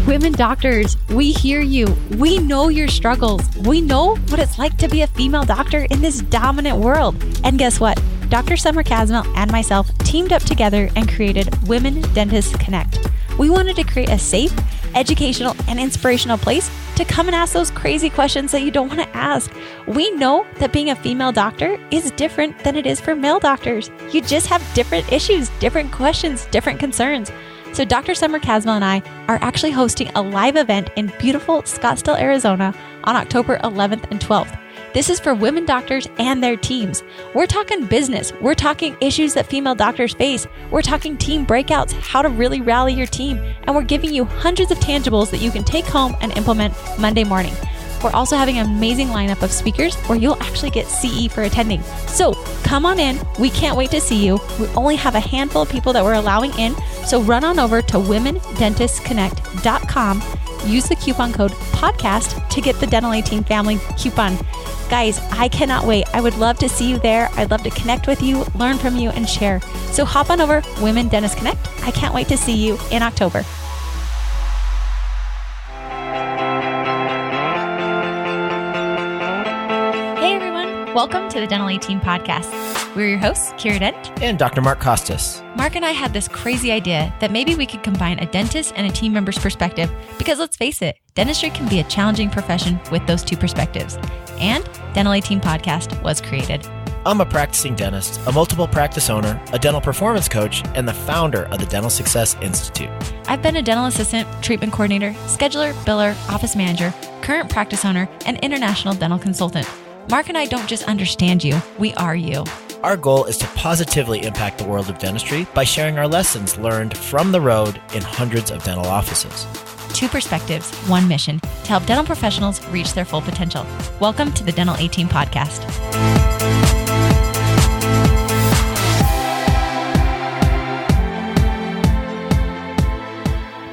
Women doctors, we hear you. We know your struggles. We know what it's like to be a female doctor in this dominant world. And guess what? Dr. Summer Casmel and myself teamed up together and created Women Dentists Connect. We wanted to create a safe, educational, and inspirational place to come and ask those crazy questions that you don't want to ask. We know that being a female doctor is different than it is for male doctors. You just have different issues, different questions, different concerns. So Dr. Summer Casmel and I are actually hosting a live event in beautiful Scottsdale, Arizona on October 11th and 12th. This is for women doctors and their teams. We're talking business. We're talking issues that female doctors face. We're talking team breakouts, how to really rally your team. And we're giving you hundreds of tangibles that you can take home and implement Monday morning. We're also having an amazing lineup of speakers where you'll actually get CE for attending. So come on in. We can't wait to see you. We only have a handful of people that we're allowing in. So run on over to womendentistsconnect.com. Use the coupon code podcast to get the Dental 18 family coupon. Guys, I cannot wait. I would love to see you there. I'd love to connect with you, learn from you, and share. So hop on over Women Dentists Connect. I can't wait to see you in October. Hey everyone, welcome to the Dental 18 podcast. We're your hosts, Kiera Dent and Dr. Mark Costas. Mark and I had this crazy idea that maybe we could combine a dentist and a team member's perspective because let's face it, dentistry can be a challenging profession with those two perspectives. And Dental 18 podcast was created. I'm a practicing dentist, a multiple practice owner, a dental performance coach, and the founder of the Dental Success Institute. I've been a dental assistant, treatment coordinator, scheduler, biller, office manager, current practice owner, and international dental consultant. Mark and I don't just understand you, we are you. Our goal is to positively impact the world of dentistry by sharing our lessons learned from the road in hundreds of dental offices. Two perspectives, one mission, to help dental professionals reach their full potential. Welcome to the Dental 18 podcast.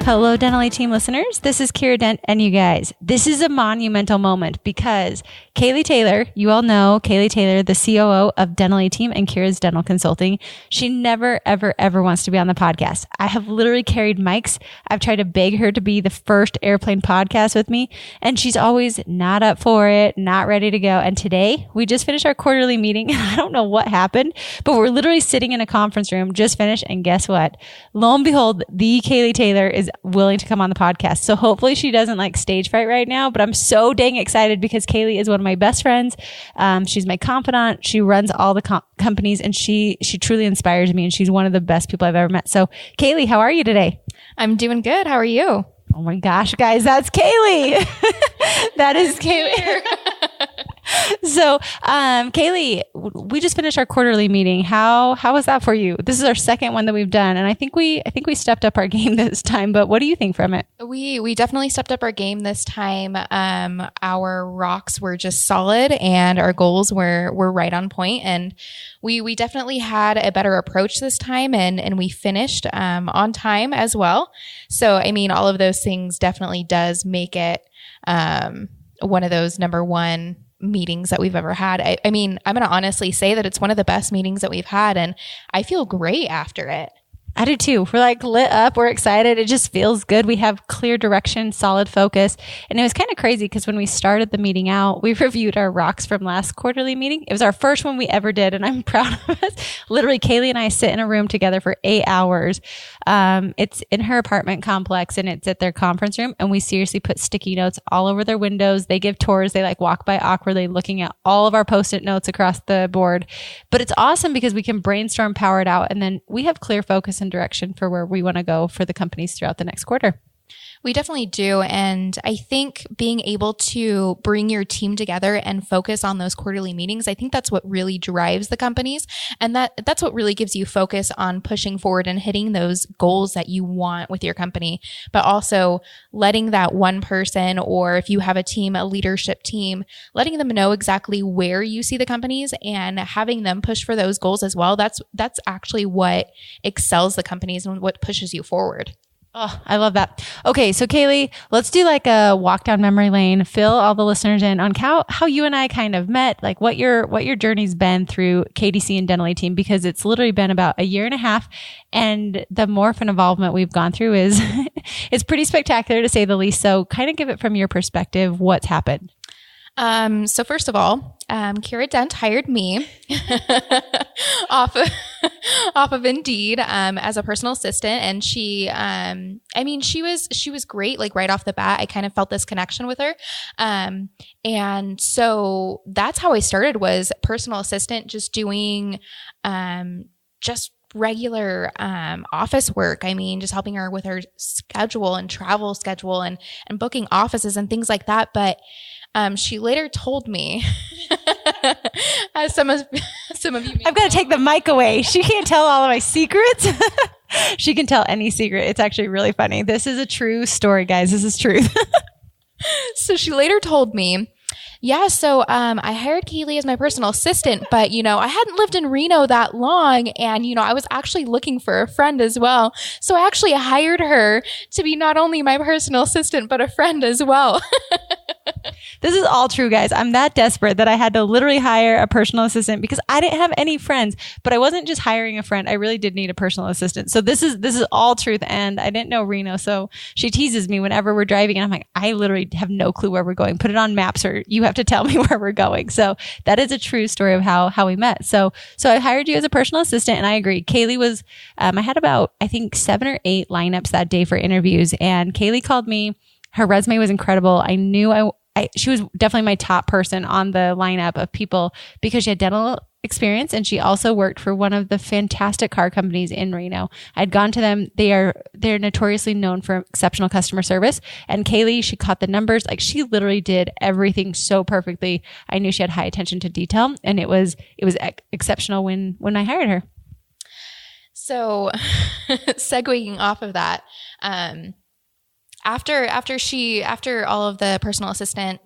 Hello, Dental 18 listeners. This is Kiera Dent, and you guys, this is a monumental moment because Kayelee Taylor, you all know Kayelee Taylor, the COO of Dental 18 and Kiera's Dental Consulting. She never, ever, ever wants to be on the podcast. I have literally carried mics. I've tried to beg her to be the first airplane podcast with me, and she's always not up for it, not ready to go. And today, we just finished our quarterly meeting, and I don't know what happened, but we're literally sitting in a conference room, just finished, and guess what? Lo and behold, the Kayelee Taylor is willing to come on the podcast. So hopefully she doesn't like stage fright right now, but I'm so dang excited because Kayelee is one of my best friends. She's my confidant. She runs all the companies and she truly inspires me and she's one of the best people I've ever met. So Kayelee, how are you today? I'm doing good. How are you? Oh my gosh, guys, that's Kayelee. That is Kayelee. So, Kayelee, we just finished our quarterly meeting. How was that for you? This is our second one that we've done, and I think we stepped up our game this time. But what do you think from it? We definitely stepped up our game this time. Our rocks were just solid, and our goals were right on point. And we definitely had a better approach this time, and we finished on time as well. So, I mean, all of those things definitely does make it one of those number one meetings that we've ever had. I mean, I'm going to honestly say that it's one of the best meetings that we've had, and I feel great after it. I do too. We're like lit up. We're excited. It just feels good. We have clear direction, solid focus. And it was kind of crazy because when we started the meeting out, we reviewed our rocks from last quarterly meeting. It was our first one we ever did. And I'm proud of us. Literally, Kayelee and I sit in a room together for 8 hours. It's in her apartment complex and it's at their conference room. And we seriously put sticky notes all over their windows. They give tours. They like walk by awkwardly looking at all of our Post-it notes across the board. But it's awesome because we can brainstorm, power it out. And then we have clear focus and direction for where we want to go for the companies throughout the next quarter. We definitely do. And I think being able to bring your team together and focus on those quarterly meetings, I think that's what really drives the companies. And that's what really gives you focus on pushing forward and hitting those goals that you want with your company, but also letting that one person, or if you have a team, a leadership team, letting them know exactly where you see the companies and having them push for those goals as well. That's actually what excels the companies and what pushes you forward. Oh, I love that. Okay. So Kayelee, let's do like a walk down memory lane, fill all the listeners in on how you and I kind of met, like what your journey's been through KDC and Dental Team, because it's literally been about a year and a half. And the morph and involvement we've gone through is, it's pretty spectacular to say the least. So kind of give it from your perspective, what's happened. So first of all, Kiera Dent hired me off of Indeed, as a personal assistant. And she was great. Like right off the bat, I kind of felt this connection with her. And so that's how I started, was personal assistant, just doing, just regular office work. I mean, just helping her with her schedule and travel schedule and booking offices and things like that. But she later told me, as some of you, I've got to take the mic away. She can't tell all of my secrets. She can tell any secret. It's actually really funny. This is a true story, guys. This is truth. So she later told me, yeah, so I hired Kayelee as my personal assistant, but, I hadn't lived in Reno that long, and, I was actually looking for a friend as well. So I actually hired her to be not only my personal assistant, but a friend as well. This is all true, guys. I'm that desperate that I had to literally hire a personal assistant because I didn't have any friends, but I wasn't just hiring a friend. I really did need a personal assistant. So this is all truth. And I didn't know Reno. So she teases me whenever we're driving and I'm like, I literally have no clue where we're going. Put it on maps or you have to tell me where we're going. So that is a true story of how we met. So I hired you as a personal assistant and I agree. Kayelee was, I had about, I think 7 or 8 lineups that day for interviews and Kayelee called me. Her resume was incredible. I knew she was definitely my top person on the lineup of people because she had dental experience and she also worked for one of the fantastic car companies in Reno. I'd gone to them. They're notoriously known for exceptional customer service. And Kayelee, she caught the numbers. Like she literally did everything so perfectly. I knew she had high attention to detail and it was exceptional when I hired her. So segueing off of that, after all of the personal assistant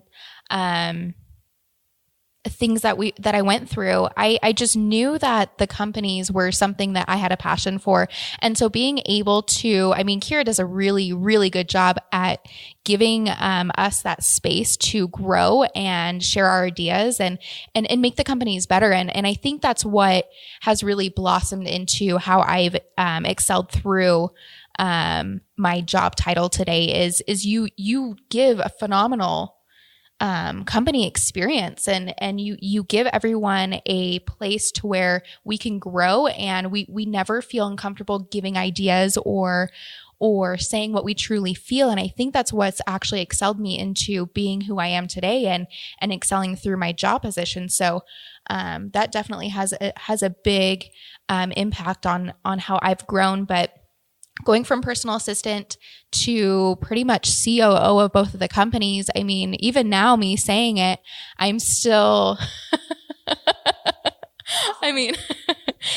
things that I went through, I just knew that the companies were something that I had a passion for. And so being able to, Kiera does a really, really good job at giving us that space to grow and share our ideas and make the companies better. And I think that's what has really blossomed into how I've excelled through my job title today is you give a phenomenal company experience and you give everyone a place to where we can grow and we never feel uncomfortable giving ideas or saying what we truly feel. And I think that's what's actually excelled me into being who I am today and excelling through my job position. So that definitely has a big impact on how I've grown. But going from personal assistant to pretty much COO of both of the companies, even now me saying it, I'm still,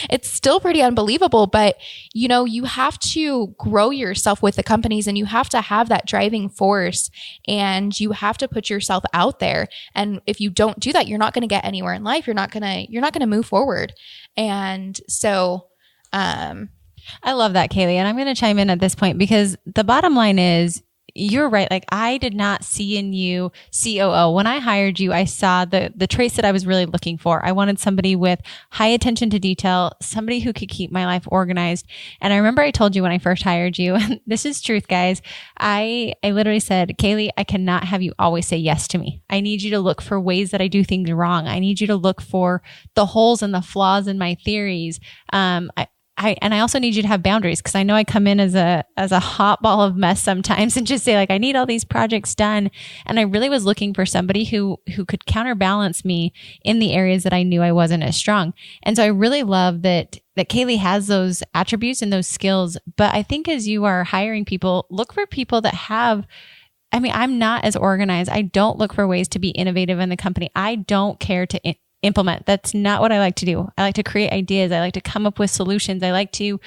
it's still pretty unbelievable, but you have to grow yourself with the companies and you have to have that driving force and you have to put yourself out there. And if you don't do that, you're not going to get anywhere in life. You're not going to move forward. And so, I love that, Kayelee. And I'm going to chime in at this point because the bottom line is you're right. Like I did not see in you COO. When I hired you, I saw the traits that I was really looking for. I wanted somebody with high attention to detail, somebody who could keep my life organized. And I remember I told you when I first hired you, and this is truth, guys. I literally said, Kayelee, I cannot have you always say yes to me. I need you to look for ways that I do things wrong. I need you to look for the holes and the flaws in my theories. I also need you to have boundaries because I know I come in as a hot ball of mess sometimes and just say like, I need all these projects done. And I really was looking for somebody who could counterbalance me in the areas that I knew I wasn't as strong. And so I really love that Kayelee has those attributes and those skills. But I think as you are hiring people, look for people that have, I'm not as organized. I don't look for ways to be innovative in the company. I don't care to implement. That's not what I like to do. I like to create ideas. I like to come up with solutions. I like to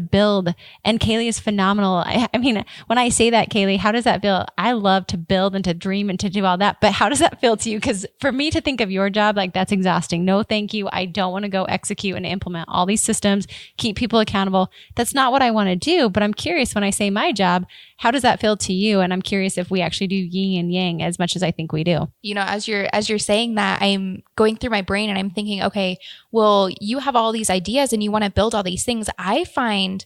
build. And Kayelee is phenomenal. I mean, when I say that, Kayelee, how does that feel? I love to build and to dream and to do all that. But how does that feel to you? Because for me to think of your job, like that's exhausting. No, thank you. I don't want to go execute and implement all these systems, keep people accountable. That's not what I want to do. But I'm curious when I say my job, how does that feel to you? And I'm curious if we actually do yin and yang as much as I think we do. You know, as you're saying that, I'm going through my brain and I'm thinking, okay, well, you have all these ideas and you want to build all these things. I find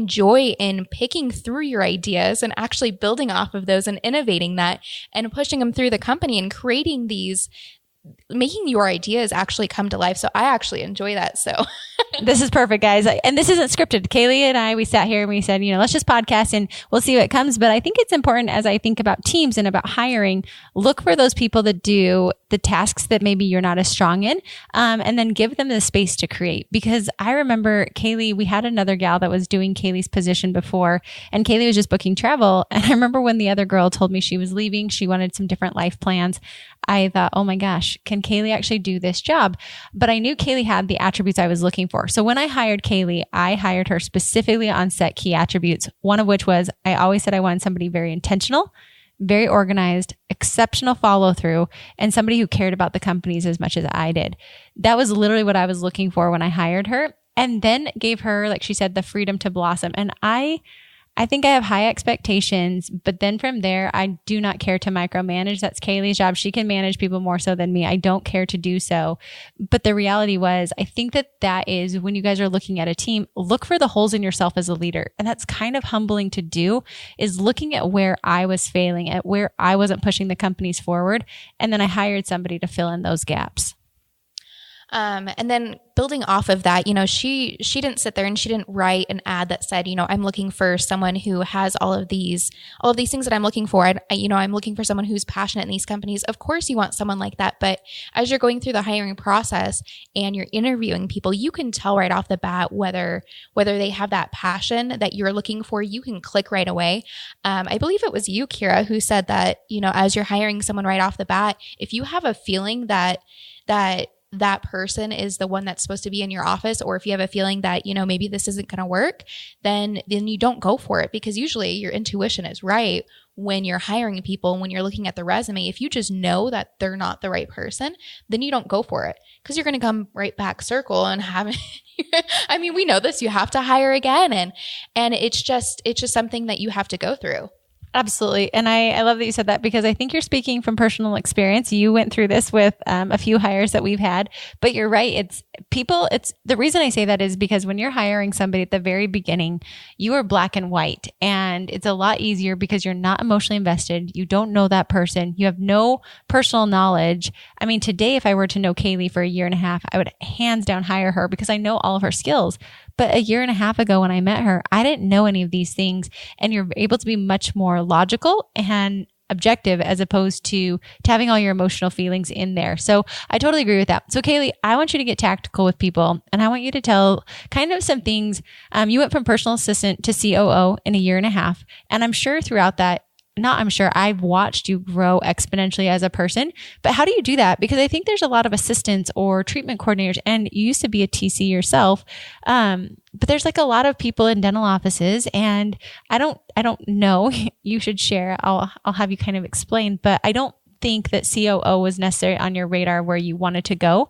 joy in picking through your ideas and actually building off of those and innovating that and pushing them through the company and creating these, making your ideas actually come to life. So I actually enjoy that. So this is perfect, guys. And this isn't scripted. Kayelee and I, we sat here and we said, let's just podcast and we'll see what comes. But I think it's important as I think about teams and about hiring, look for those people that do the tasks that maybe you're not as strong in, and then give them the space to create. Because I remember Kayelee, we had another gal that was doing Kaylee's position before, and Kayelee was just booking travel. And I remember when the other girl told me she was leaving, she wanted some different life plans. I thought, oh my gosh, can Kayelee actually do this job? But I knew Kayelee had the attributes I was looking for. So when I hired Kayelee, I hired her specifically on set key attributes, one of which was I always said I wanted somebody very intentional, very organized, exceptional follow through, and somebody who cared about the companies as much as I did. That was literally what I was looking for when I hired her, and then gave her, like she said, the freedom to blossom. And I think I have high expectations, but then from there, I do not care to micromanage. That's Kaylee's job. She can manage people more so than me. I don't care to do so. But the reality was, I think that is when you guys are looking at a team, look for the holes in yourself as a leader. And that's kind of humbling to do, is looking at where I was failing, at where I wasn't pushing the companies forward. And then I hired somebody to fill in those gaps. And then building off of that, she didn't sit there and she didn't write an ad that said, I'm looking for someone who has all of these things that I'm looking for. I'm looking for someone who's passionate in these companies. Of course you want someone like that. But as you're going through the hiring process and you're interviewing people, you can tell right off the bat whether they have that passion that you're looking for. You can click right away. I believe it was you, Kiera, who said that, as you're hiring someone right off the bat, if you have a feeling that person is the one that's supposed to be in your office, or if you have a feeling that, maybe this isn't going to work, then you don't go for it, because usually your intuition is right when you're hiring people. When you're looking at the resume, if you just know that they're not the right person, then you don't go for it, because you're going to come right back circle and have I mean, we know this, you have to hire again. And it's just something that you have to go through. Absolutely. And I love that you said that, because I think you're speaking from personal experience. You went through this with a few hires that we've had, but you're right. It's the reason I say that is because when you're hiring somebody at the very beginning, you are black and white, and it's a lot easier because you're not emotionally invested. You don't know that person. You have no personal knowledge. I mean, today, if I were to know Kayelee for a year and a half, I would hands down hire her because I know all of her skills. But a year and a half ago when I met her, I didn't know any of these things. And you're able to be much more logical and objective as opposed to having all your emotional feelings in there. So I totally agree with that. So Kayelee, I want you to get tactical with people, and I want you to tell kind of some things. You went from personal assistant to COO in a year and a half. And I'm sure throughout that, I've watched you grow exponentially as a person, but how do you do that? Because I think there's a lot of assistants or treatment coordinators, and you used to be a TC yourself. But there's like a lot of people in dental offices, and I don't know, you should share. I'll have you kind of explain, but I don't think that COO was necessarily on your radar where you wanted to go.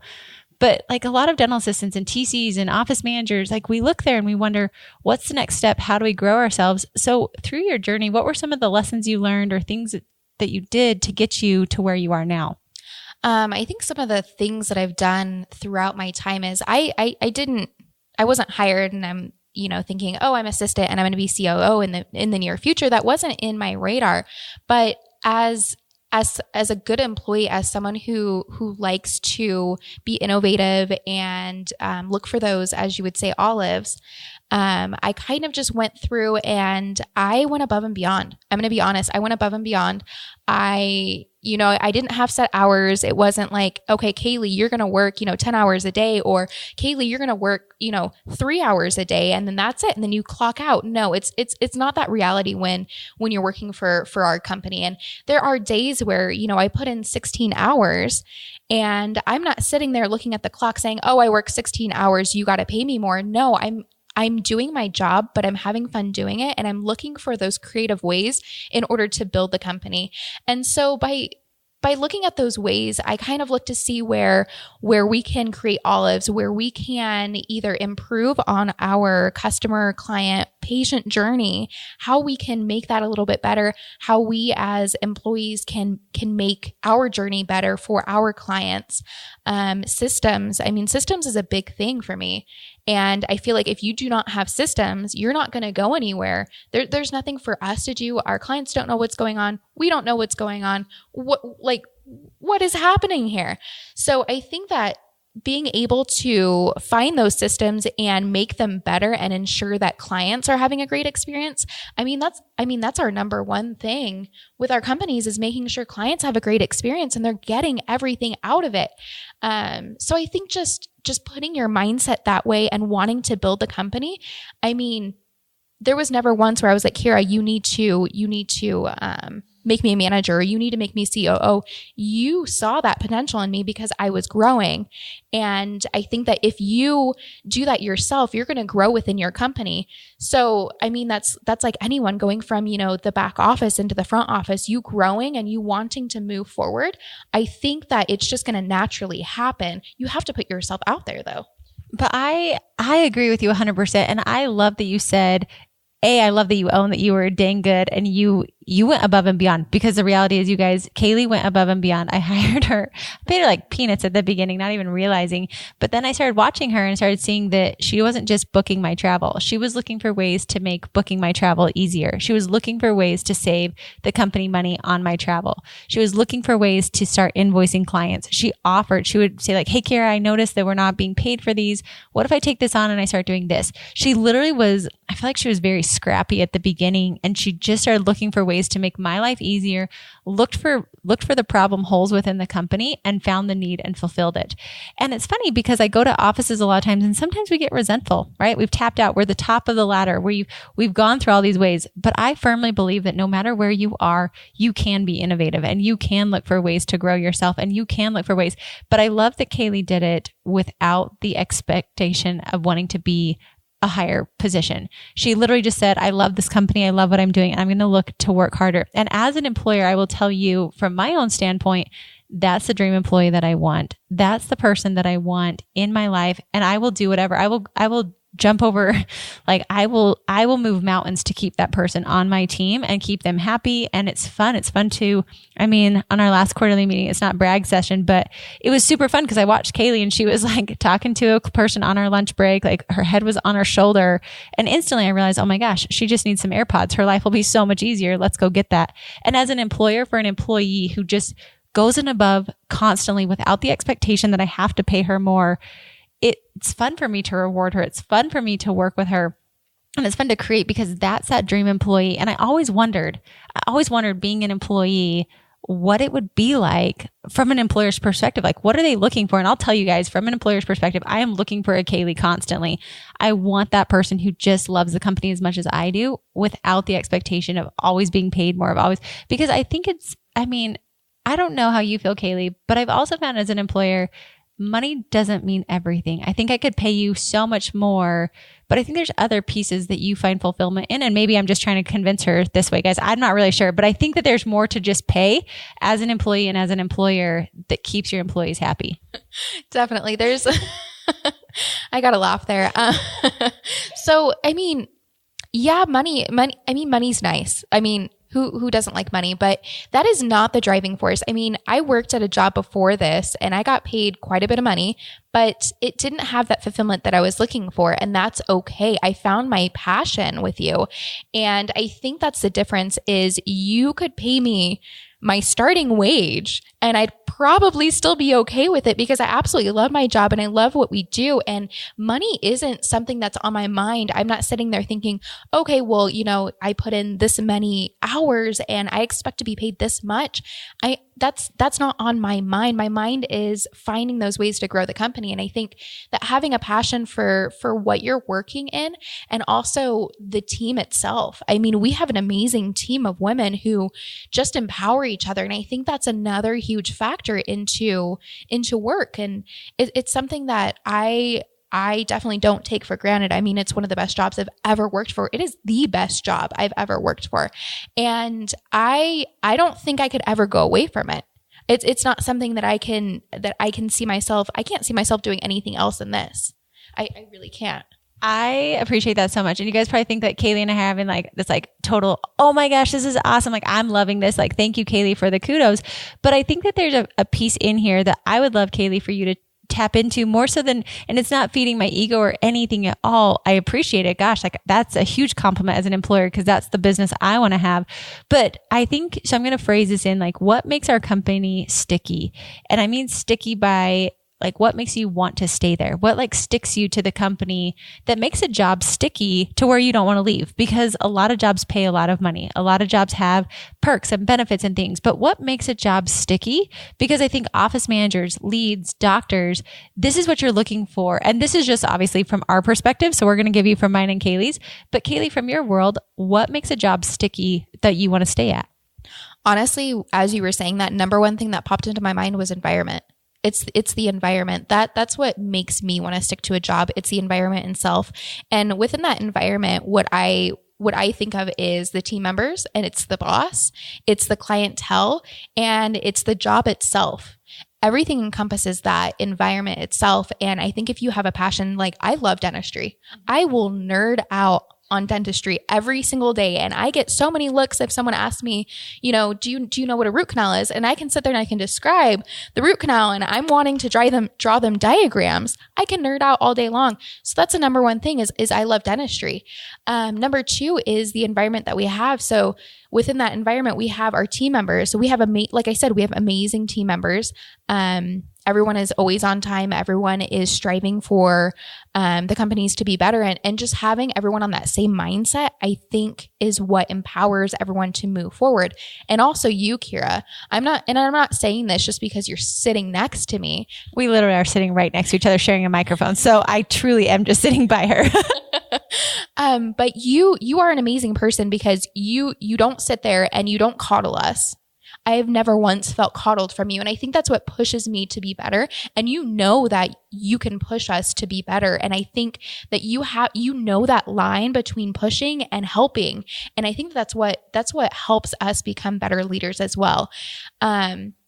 But like a lot of dental assistants and TCs and office managers, like we look there and we wonder, what's the next step? How do we grow ourselves? So through your journey, what were some of the lessons you learned or things that you did to get you to where you are now? I think some of the things that I've done throughout my time is I wasn't hired and I'm, thinking, oh, I'm assistant and I'm going to be COO in the near future. That wasn't in my radar. But as a good employee, as someone who likes to be innovative and look for those, as you would say, olives, I kind of just went through and I went above and beyond. I'm going to be honest. I went above and beyond. I didn't have set hours. It wasn't like, okay, Kayelee, you're going to work, 10 hours a day, or Kayelee, you're going to work, 3 hours a day, and then that's it. And then you clock out. No, it's not that reality when you're working for our company. And there are days where, I put in 16 hours and I'm not sitting there looking at the clock saying, oh, I work 16 hours. You got to pay me more. No, I'm doing my job, but I'm having fun doing it. And I'm looking for those creative ways in order to build the company. And so by looking at those ways, I kind of look to see where we can create olives, where we can either improve on our customer, client, patient journey, how we can make that a little bit better, how we as employees can make our journey better for our clients. Systems. Systems is a big thing for me. And I feel like if you do not have systems, you're not going to go anywhere. There's nothing for us to do. Our clients don't know what's going on. We don't know what's going on. What is happening here? So I think that being able to find those systems and make them better and ensure that clients are having a great experience. That's our number one thing with our companies, is making sure clients have a great experience and they're getting everything out of it. So I think just putting your mindset that way and wanting to build the company. There was never once where I was like, Kiera, you need to make me a manager, or you need to make me COO. You saw that potential in me because I was growing. And I think that if you do that yourself, you're going to grow within your company. So, that's like anyone going from, the back office into the front office, you growing and you wanting to move forward. I think that it's just going to naturally happen. You have to put yourself out there though. But I agree with you 100%. And I love that you said, I love that you own that you were dang good and you went above and beyond, because the reality is, you guys, Kayelee went above and beyond. I hired her, I paid her like peanuts at the beginning, not even realizing. But then I started watching her and started seeing that she wasn't just booking my travel. She was looking for ways to make booking my travel easier. She was looking for ways to save the company money on my travel. She was looking for ways to start invoicing clients. She would say like, hey, Kiera, I noticed that we're not being paid for these. What if I take this on and I start doing this? She literally I feel like she was very scrappy at the beginning, and she just started looking for ways to make my life easier, looked for the problem holes within the company and found the need and fulfilled it. And it's funny because I go to offices a lot of times and sometimes we get resentful, right? We've tapped out. We're the top of the ladder. We've gone through all these ways, but I firmly believe that no matter where you are, you can be innovative and you can look for ways to grow yourself and you can look for ways. But I love that Kayelee did it without the expectation of wanting to be a higher position. She literally just said, I love this company. I love what I'm doing. And I'm going to look to work harder. And as an employer, I will tell you from my own standpoint, that's the dream employee that I want. That's the person that I want in my life. And I will do whatever. I will jump over, like I will move mountains to keep that person on my team and keep them happy. And it's fun. It's fun to, on our last quarterly meeting, it's not brag session, but it was super fun because I watched Kayelee and she was like talking to a person on our lunch break, like her head was on her shoulder. And instantly I realized, oh my gosh, she just needs some AirPods. Her life will be so much easier. Let's go get that. And as an employer, for an employee who just goes in above constantly without the expectation that I have to pay her more, it's fun for me to reward her. It's fun for me to work with her. And it's fun to create because that's that dream employee. And I always wondered being an employee, what it would be like from an employer's perspective. Like, what are they looking for? And I'll tell you guys, from an employer's perspective, I am looking for a Kayelee constantly. I want that person who just loves the company as much as I do without the expectation of always being paid more, because I think I don't know how you feel, Kayelee, but I've also found as an employer, money doesn't mean everything. I think I could pay you so much more, but I think there's other pieces that you find fulfillment in. And maybe I'm just trying to convince her this way, guys. I'm not really sure, but I think that there's more to just pay as an employee and as an employer that keeps your employees happy. Definitely. There's, I got to laugh there. So, yeah, money's nice. Who doesn't like money? But that is not the driving force. I worked at a job before this and I got paid quite a bit of money, but it didn't have that fulfillment that I was looking for. And that's okay. I found my passion with you. And I think that's the difference is you could pay me my starting wage and I'd probably still be okay with it because I absolutely love my job and I love what we do. And money isn't something that's on my mind. I'm not sitting there thinking, okay, well, I put in this many hours and I expect to be paid this much. That's not on my mind. My mind is finding those ways to grow the company. And I think that having a passion for what you're working in and also the team itself. I mean, we have an amazing team of women who just empower each other. And I think that's another huge factor into work. And it's something that I definitely don't take for granted. I mean, it's one of the best jobs I've ever worked for. It is the best job I've ever worked for. And I don't think I could ever go away from it. It's not something that I can see myself. I can't see myself doing anything else than this. I really can't. I appreciate that so much. And you guys probably think that Kayelee and I are having this total, oh my gosh, this is awesome. I'm loving this. Thank you, Kayelee, for the kudos. But I think that there's a piece in here that I would love, Kayelee, for you to tap into more so than, and it's not feeding my ego or anything at all. I appreciate it. Gosh, that's a huge compliment as an employer because that's the business I want to have. But I think, so I'm going to phrase this in what makes our company sticky? And I mean sticky by what makes you want to stay there? What sticks you to the company that makes a job sticky to where you don't want to leave? Because a lot of jobs pay a lot of money. A lot of jobs have perks and benefits and things. But what makes a job sticky? Because I think office managers, leads, doctors, this is what you're looking for. And this is just obviously from our perspective. So we're going to give you from mine and Kaylee's. But Kayelee, from your world, what makes a job sticky that you want to stay at? Honestly, as you were saying that, number one thing that popped into my mind was environment. It's the environment that's what makes me want to stick to a job. It's the environment itself. And within that environment, what I think of is the team members, and it's the boss, it's the clientele, and it's the job itself. Everything encompasses that environment itself. And I think if you have a passion, I love dentistry, I will nerd out on dentistry every single day. And I get so many looks if someone asks me, do you know what a root canal is? And I can sit there and I can describe the root canal and I'm wanting to draw them diagrams. I can nerd out all day long. So that's the number one thing is I love dentistry. Number two is the environment that we have. So within that environment, we have our team members. So we have like I said, we have amazing team members. Everyone is always on time. Everyone is striving for the companies to be better. And just having everyone on that same mindset, I think, is what empowers everyone to move forward. And also you, Kiera, I'm not saying this just because you're sitting next to me. We literally are sitting right next to each other sharing a microphone. So I truly am just sitting by her. But you are an amazing person because you don't sit there and you don't coddle us. I have never once felt coddled from you. And I think that's what pushes me to be better. And you know that you can push us to be better. And I think that you know that line between pushing and helping. And I think that's what helps us become better leaders as well.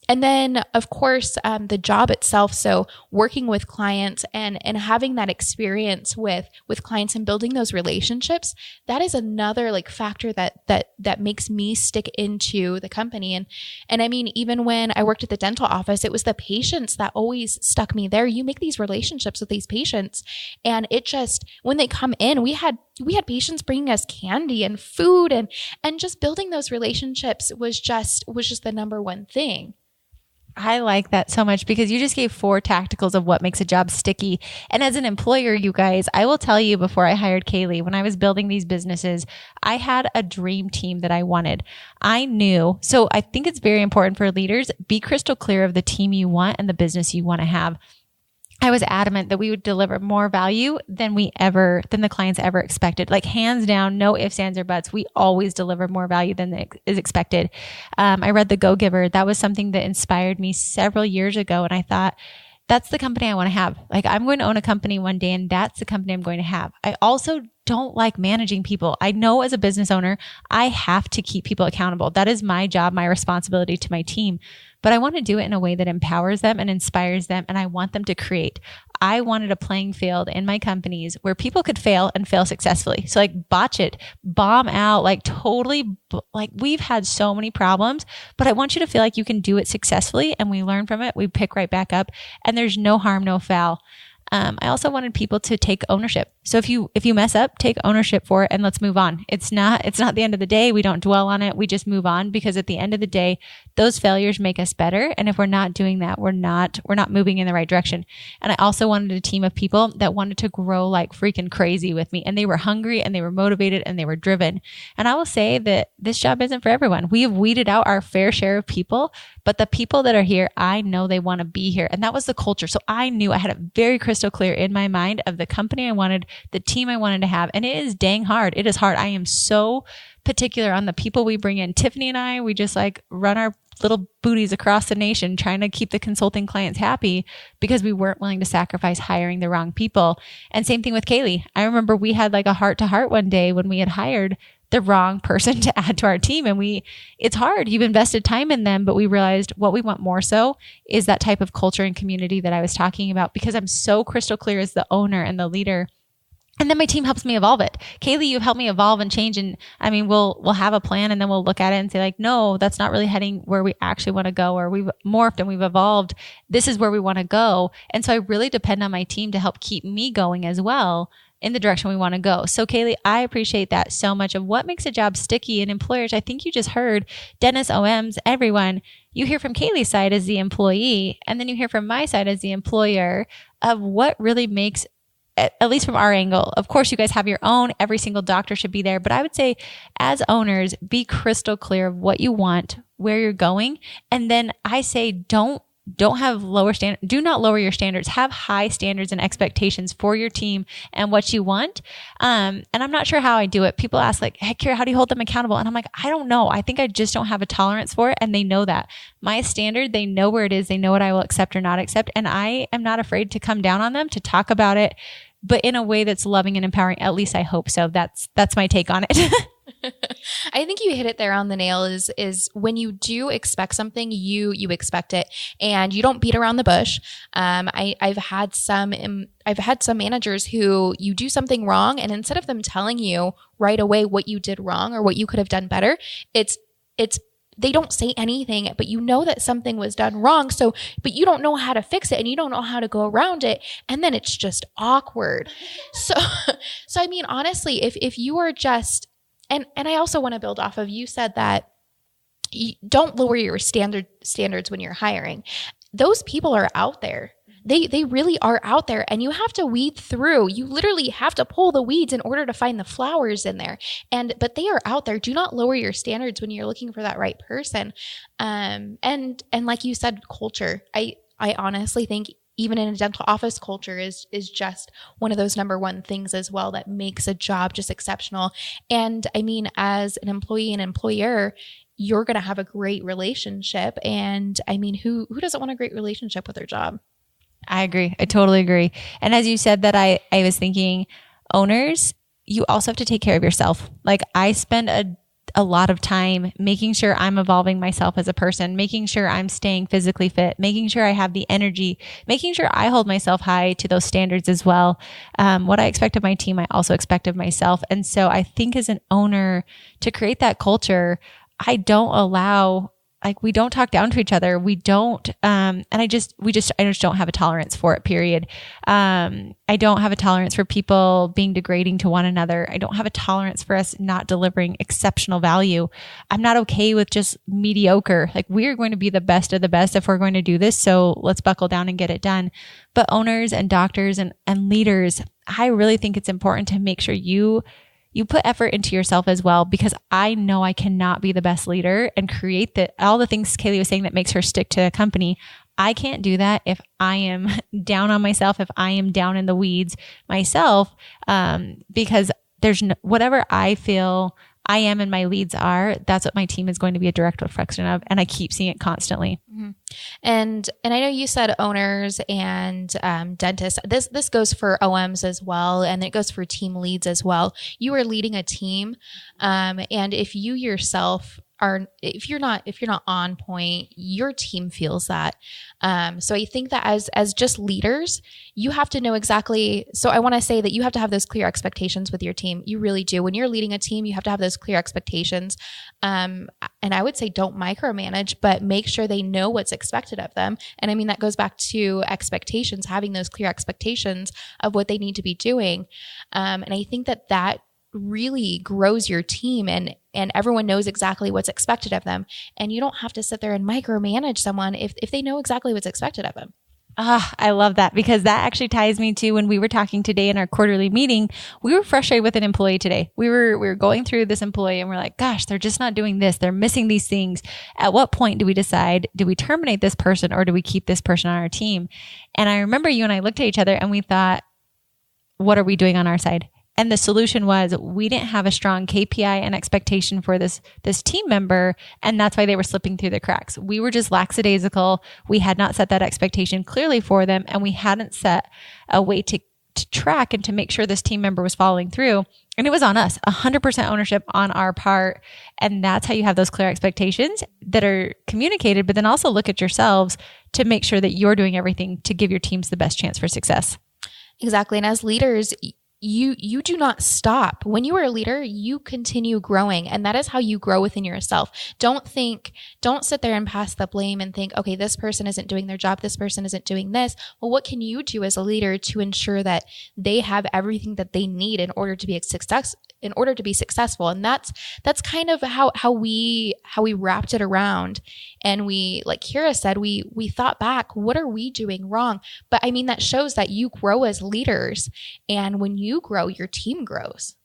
And then, of course, the job itself. So working with clients and having that experience with clients and building those relationships, that is another factor that makes me stick into the company. And I mean, even when I worked at the dental office, it was the patients that always stuck me there. You make these relationships with these patients, and it just, when they come in, we had patients bringing us candy and food, and just building those relationships was just the number one thing. I like that so much because you just gave 4 tacticals of what makes a job sticky. And as an employer, you guys, I will tell you, before I hired Kayelee, when I was building these businesses, I had a dream team that I wanted. I knew. So I think it's very important for leaders, be crystal clear of the team you want and the business you want to have. I was adamant that we would deliver more value than the clients ever expected. Hands down, no ifs, ands, or buts. We always deliver more value than is expected. I read The Go-Giver. That was something that inspired me several years ago. And I thought, that's the company I want to have. I'm going to own a company one day, and that's the company I'm going to have. I also don't like managing people. I know as a business owner, I have to keep people accountable. That is my job, my responsibility to my team. but I want to do it in a way that empowers them and inspires them. And I want them to create. I wanted a playing field in my companies where people could fail and fail successfully. So like botch it, bomb out, like totally, like we've had so many problems, but I want you to feel like you can do it successfully, and we learn from it. We pick right back up, and there's no harm, no foul. I also wanted people to take ownership. So if you mess up, take ownership for it and let's move on. It's not the end of the day. We don't dwell on it. We just move on, because at the end of the day, those failures make us better. And if we're not doing that, we're not moving in the right direction. And I also wanted a team of people that wanted to grow like freaking crazy with me. And they were hungry and they were motivated and they were driven. And I will say that this job isn't for everyone. We have weeded out our fair share of people, but the people that are here, I know they want to be here. And that was the culture. So I knew I had it very crystal clear in my mind of the company I wanted, the team I wanted to have. And it is dang hard. It is hard. I am so particular on the people we bring in. Tiffany and I, we just like run our little booties across the nation trying to keep the consulting clients happy, because we weren't willing to sacrifice hiring the wrong people. And same thing with Kayelee. I remember we had like a heart to heart one day when we had hired the wrong person to add to our team. And it's hard. You've invested time in them, but we realized what we want more so is that type of culture and community that I was talking about, because I'm so crystal clear as the owner and the leader. And then my team helps me evolve it. Kayelee, you've helped me evolve and change. And I mean, we'll have a plan, and then we'll look at it and say like, no, that's not really heading where we actually want to go, or we've morphed and we've evolved. This is where we want to go. And so I really depend on my team to help keep me going as well in the direction we want to go. So Kayelee, I appreciate that so much of what makes a job sticky. And employers, I think you just heard Dennis, OMs, everyone, you hear from Kaylee's side as the employee, and then you hear from my side as the employer of what really makes, at least from our angle. Of course, you guys have your own. Every single doctor should be there. But I would say as owners, be crystal clear of what you want, where you're going. And then I say, don't have lower standards. Do not lower your standards. Have high standards and expectations for your team and what you want. And I'm not sure how I do it. People ask like, hey, Kiera, how do you hold them accountable? And I'm like, I don't know. I think I just don't have a tolerance for it. And they know that. My standard, they know where it is. They know what I will accept or not accept. And I am not afraid to come down on them, to talk about it, but in a way that's loving and empowering. At least I hope so. That's my take on it. I think you hit it there on the nail is when you do expect something, you expect it, and you don't beat around the bush. I've had some managers who you do something wrong, and instead of them telling you right away what you did wrong or what you could have done better, it's they don't say anything, but you know that something was done wrong. So, but you don't know how to fix it, and you don't know how to go around it. And then it's just awkward. So I mean, honestly, if you are just, and I also want to build off of, you said that you don't lower your standards when you're hiring. Those people are out there. They really are out there, and you have to weed through. You literally have to pull the weeds in order to find the flowers in there. But they are out there. Do not lower your standards when you're looking for that right person. And like you said, culture. I honestly think even in a dental office, culture is just one of those number one things as well that makes a job just exceptional. And I mean, as an employee and employer, you're going to have a great relationship. And I mean, who doesn't want a great relationship with their job? I agree. I totally agree. And as you said that, I was thinking, owners, you also have to take care of yourself. Like I spend a lot of time making sure I'm evolving myself as a person, making sure I'm staying physically fit, making sure I have the energy, making sure I hold myself high to those standards as well. What I expect of my team, I also expect of myself. And so I think as an owner, to create that culture, I don't allow, like, we don't talk down to each other. We don't, and I just don't have a tolerance for it, period. I don't have a tolerance for people being degrading to one another. I don't have a tolerance for us not delivering exceptional value. I'm not okay with just mediocre. Like, we're going to be the best of the best if we're going to do this. So let's buckle down and get it done. But owners and doctors and leaders, I really think it's important to make sure you put effort into yourself as well, because I know I cannot be the best leader and create all the things Kayelee was saying that makes her stick to a company. I can't do that if I am down on myself, if I am down in the weeds myself, because whatever I feel I am and my leads are, that's what my team is going to be a direct reflection of. And I keep seeing it constantly. Mm-hmm. And I know you said owners and dentists. This goes for OMs as well, and it goes for team leads as well. You are leading a team, and if you yourself if you're not on point, your team feels that. So I think that as just leaders, you have to know exactly. So I want to say that you have to have those clear expectations with your team. You really do. When you're leading a team, you have to have those clear expectations. And I would say don't micromanage, but make sure they know what's expected of them. And I mean, that goes back to expectations, having those clear expectations of what they need to be doing. And I think that really grows your team, and everyone knows exactly what's expected of them. And you don't have to sit there and micromanage someone if they know exactly what's expected of them. I love that, because that actually ties me to when we were talking today in our quarterly meeting. We were frustrated with an employee today. We were going through this employee and we're like, gosh, they're just not doing this. They're missing these things. At what point do we decide, do we terminate this person or do we keep this person on our team? And I remember you and I looked at each other and we thought, what are we doing on our side? And the solution was we didn't have a strong KPI and expectation for this team member. And that's why they were slipping through the cracks. We were just lackadaisical. We had not set that expectation clearly for them. And we hadn't set a way to track and to make sure this team member was following through. And it was on us, 100% ownership on our part. And that's how you have those clear expectations that are communicated, but then also look at yourselves to make sure that you're doing everything to give your teams the best chance for success. Exactly. And as leaders, you do not stop. When you are a leader, you continue growing, and that is how you grow within yourself. Don't sit there and pass the blame and think, okay, this person isn't doing their job. This person isn't doing this. Well, what can you do as a leader to ensure that they have everything that they need in order to be successful? And that's kind of how we wrapped it around. And we, like Kiera said, we thought back, what are we doing wrong? But I mean, that shows that you grow as leaders. And when you grow, your team grows.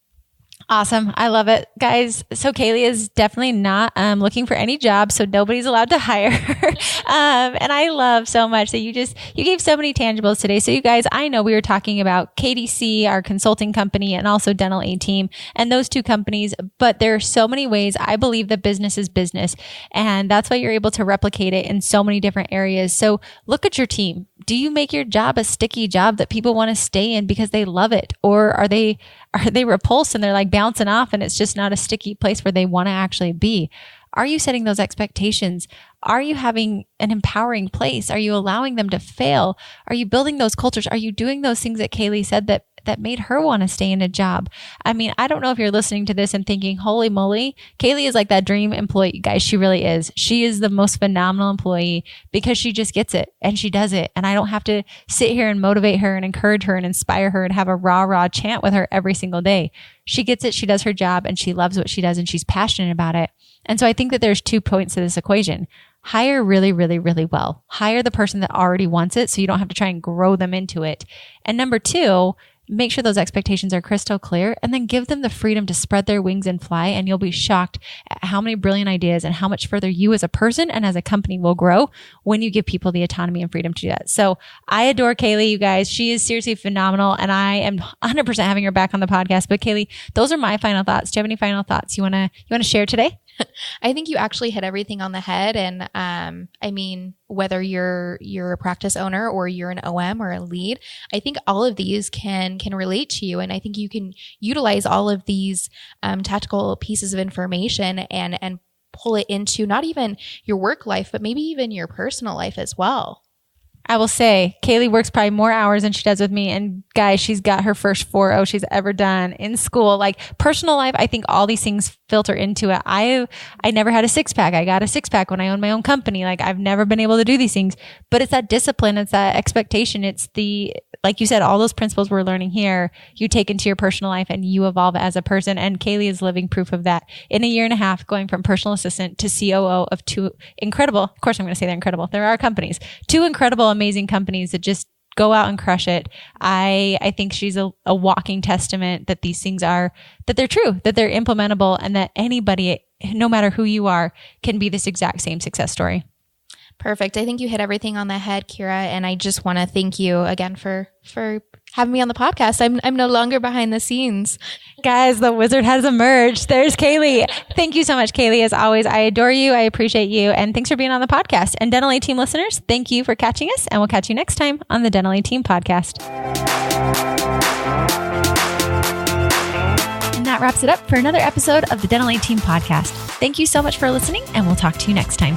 Awesome. I love it, guys. So Kayelee is definitely not looking for any job, so nobody's allowed to hire her. And I love so much that you gave so many tangibles today. So you guys, I know we were talking about KDC, our consulting company, and also Dental A Team, and those two companies, but there are so many ways. I believe that business is business, and that's why you're able to replicate it in so many different areas. So look at your team. Do you make your job a sticky job that people want to stay in because they love it? Or are they repulsed and they're like bouncing off and it's just not a sticky place where they want to actually be? Are you setting those expectations? Are you having an empowering place? Are you allowing them to fail? Are you building those cultures? Are you doing those things that Kayelee said that made her want to stay in a job? I mean, I don't know if you're listening to this and thinking, holy moly, Kayelee is like that dream employee. Guys, she really is. She is the most phenomenal employee because she just gets it and she does it. And I don't have to sit here and motivate her and encourage her and inspire her and have a rah chant with her every single day. She gets it. She does her job and she loves what she does and she's passionate about it. And so I think that there's 2 points to this equation. Hire really, really, really well. Hire the person that already wants it so you don't have to try and grow them into it. And number 2, make sure those expectations are crystal clear and then give them the freedom to spread their wings and fly. And you'll be shocked at how many brilliant ideas and how much further you as a person and as a company will grow when you give people the autonomy and freedom to do that. So I adore Kayelee, you guys. She is seriously phenomenal. And I am 100% having her back on the podcast. But Kayelee, those are my final thoughts. Do you have any final thoughts you want to share today? I think you actually hit everything on the head. And I mean, whether you're a practice owner or you're an OM or a lead, I think all of these can relate to you. And I think you can utilize all of these tactical pieces of information and pull it into not even your work life, but maybe even your personal life as well. I will say Kayelee works probably more hours than she does with me. And guys, she's got her first 4.0 she's ever done in school. Like personal life, I think all these things filter into it. I never had a 6-pack. I got a 6-pack when I owned my own company. Like I've never been able to do these things, but it's that discipline. It's that expectation. It's like you said, all those principles we're learning here, you take into your personal life and you evolve as a person. And Kayelee is living proof of that. In a year and a half, going from personal assistant to COO of 2 incredible, of course I'm going to say they're incredible. There are companies, 2 incredible, amazing companies that just go out and crush it. I think she's a walking testament that these things are, that they're true, that they're implementable, and that anybody, no matter who you are, can be this exact same success story. Perfect. I think you hit everything on the head, Kiera. And I just want to thank you again for having me on the podcast. I'm no longer behind the scenes. Guys, the wizard has emerged. There's Kayelee. Thank you so much, Kayelee. As always, I adore you. I appreciate you. And thanks for being on the podcast. And Dental A Team listeners, thank you for catching us. And we'll catch you next time on the Dental A Team podcast. that wraps it up for another episode of the Dental A Team podcast. Thank you so much for listening, and we'll talk to you next time.